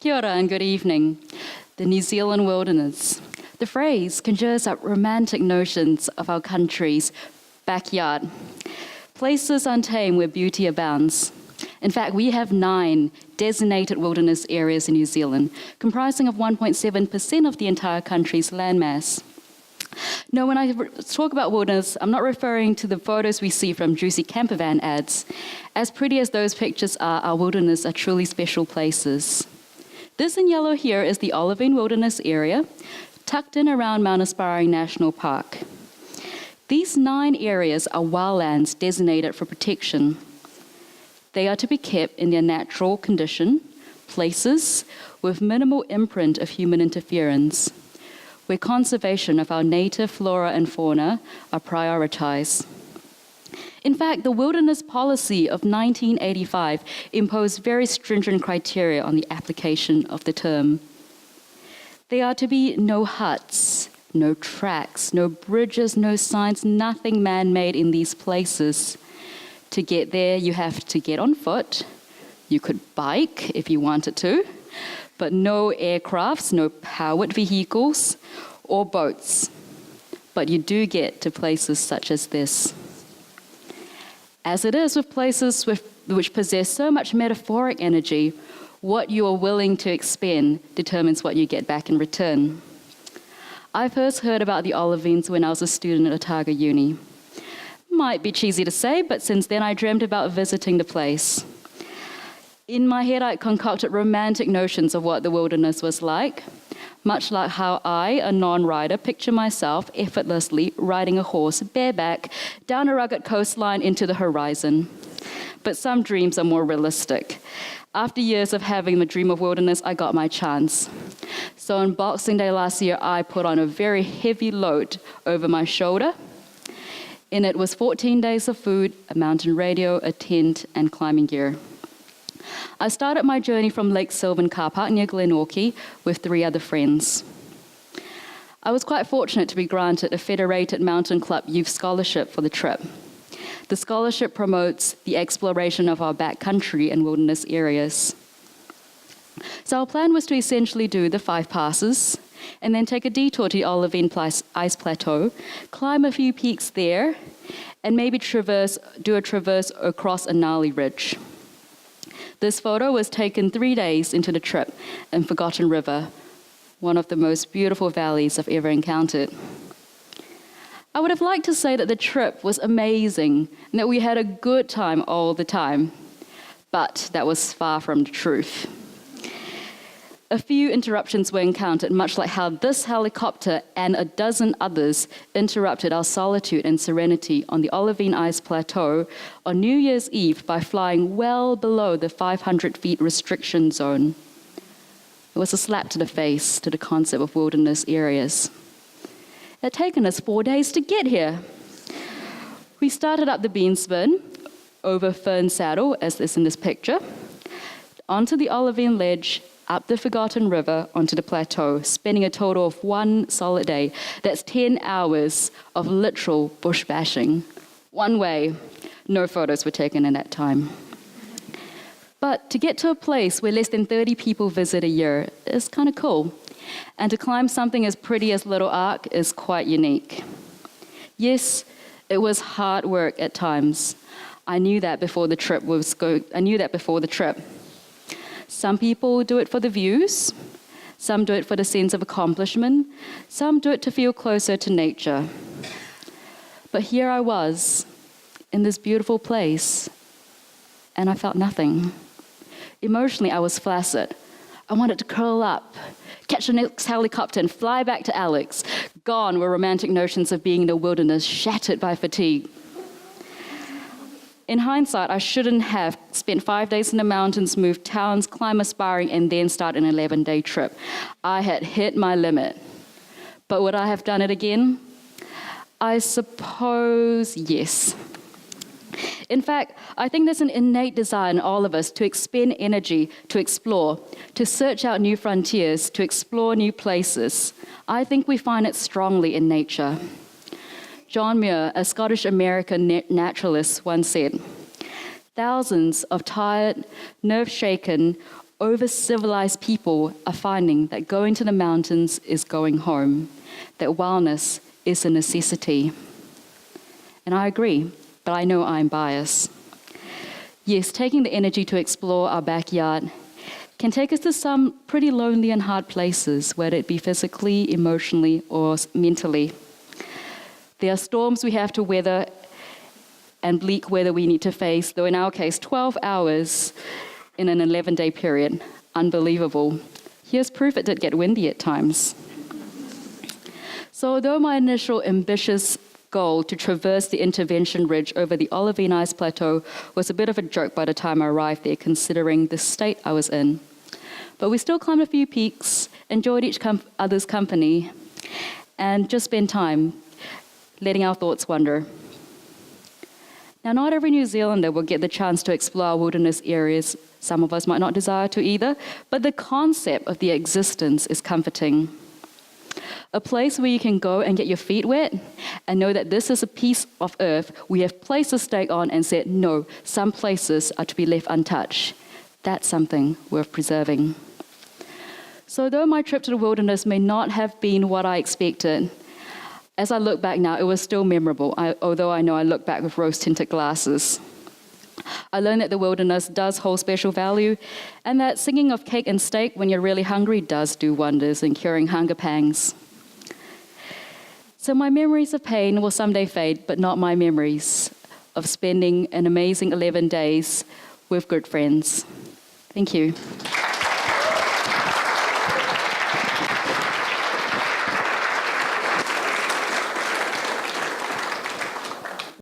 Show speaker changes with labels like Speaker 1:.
Speaker 1: Kia ora and good evening. The New Zealand wilderness. The phrase conjures up romantic notions of our country's backyard, places untamed where beauty abounds. In fact, we have 9 designated wilderness areas in New Zealand, comprising of 1.7% of the entire country's landmass. No, when I talk about wilderness, I'm not referring to the photos we see from juicy campervan ads. As pretty as those pictures are, our wilderness are truly special places. This in yellow here is the Olivine Wilderness Area, tucked in around Mount Aspiring National Park. These 9 areas are wildlands designated for protection. They are to be kept in their natural condition, places with minimal imprint of human interference, where conservation of our native flora and fauna are prioritized. In fact, the Wilderness Policy of 1985 imposed very stringent criteria on the application of the term. There are to be no huts, no tracks, no bridges, no signs, nothing man-made in these places. To get there, you have to get on foot. You could bike if you wanted to, but no aircrafts, no powered vehicles or boats. But you do get to places such as this. As it is with places which possess so much metaphoric energy, what you are willing to expend determines what you get back in return. I first heard about the Olivines when I was a student at Otago Uni. Might be cheesy to say, but since then I dreamt about visiting the place. In my head, I concocted romantic notions of what the wilderness was like, much like how I, a non-rider, picture myself effortlessly riding a horse bareback down a rugged coastline into the horizon. But some dreams are more realistic. After years of having the dream of wilderness, I got my chance. So on Boxing Day last year, I put on a very heavy load over my shoulder. In it was 14 days of food, a mountain radio, a tent, and climbing gear. I started my journey from Lake Sylvan Car Park near Glenorchy with 3 other friends. I was quite fortunate to be granted a Federated Mountain Club Youth Scholarship for the trip. The scholarship promotes the exploration of our backcountry and wilderness areas. So our plan was to essentially do the 5 passes and then take a detour to the Olivine Ice Plateau, climb a few peaks there, and maybe do a traverse across a gnarly ridge. This photo was taken 3 days into the trip in Forgotten River, one of the most beautiful valleys I've ever encountered. I would have liked to say that the trip was amazing and that we had a good time all the time, but that was far from the truth. A few interruptions were encountered, much like how this helicopter and a dozen others interrupted our solitude and serenity on the Olivine Ice Plateau on New Year's Eve by flying well below the 500 feet restriction zone. It was a slap to the face to the concept of wilderness areas. It had taken us 4 days to get here. We started up the Beanspin over Fern Saddle, as is in this picture, onto the Olivine Ledge, up the Forgotten River onto the plateau, spending a total of 1 solid day. That's 10 hours of literal bush bashing. One way. No photos were taken in that time. But to get to a place where less than 30 people visit a year is kind of cool. And to climb something as pretty as Little Ark is quite unique. Yes, it was hard work at times. I knew that before the trip. Some people do it for the views, some do it for the sense of accomplishment, some do it to feel closer to nature. But here I was, in this beautiful place, and I felt nothing. Emotionally, I was flaccid. I wanted to curl up, catch the next helicopter and fly back to Alex. Gone were romantic notions of being in the wilderness, shattered by fatigue. In hindsight, I shouldn't have spent 5 days in the mountains, moved towns, climbed Aspiring, and then start an 11-day trip. I had hit my limit. But would I have done it again? I suppose yes. In fact, I think there's an innate desire in all of us to expend energy, to explore, to search out new frontiers, to explore new places. I think we find it strongly in nature. John Muir, a Scottish-American naturalist, once said, "Thousands of tired, nerve-shaken, over-civilized people are finding that going to the mountains is going home, that wellness is a necessity. And I agree, but I know I'm biased. Yes, taking the energy to explore our backyard can take us to some pretty lonely and hard places, whether it be physically, emotionally, or mentally. There are storms we have to weather and bleak weather we need to face, though in our case, 12 hours in an 11-day period. Unbelievable. Here's proof it did get windy at times. So although my initial ambitious goal to traverse the intervention ridge over the Olivine Ice Plateau was a bit of a joke by the time I arrived there, considering the state I was in. But we still climbed a few peaks, enjoyed each other's company, and just spent time letting our thoughts wander. Now, not every New Zealander will get the chance to explore wilderness areas. Some of us might not desire to either, but the concept of the existence is comforting. A place where you can go and get your feet wet and know that this is a piece of earth we have placed a stake on and said, no, some places are to be left untouched. That's something worth preserving. So though my trip to the wilderness may not have been what I expected, as I look back now, it was still memorable, although I know I look back with rose-tinted glasses. I learned that the wilderness does hold special value, and that singing of cake and steak when you're really hungry does do wonders in curing hunger pangs. So my memories of pain will someday fade, but not my memories of spending an amazing 11 days with good friends. Thank you.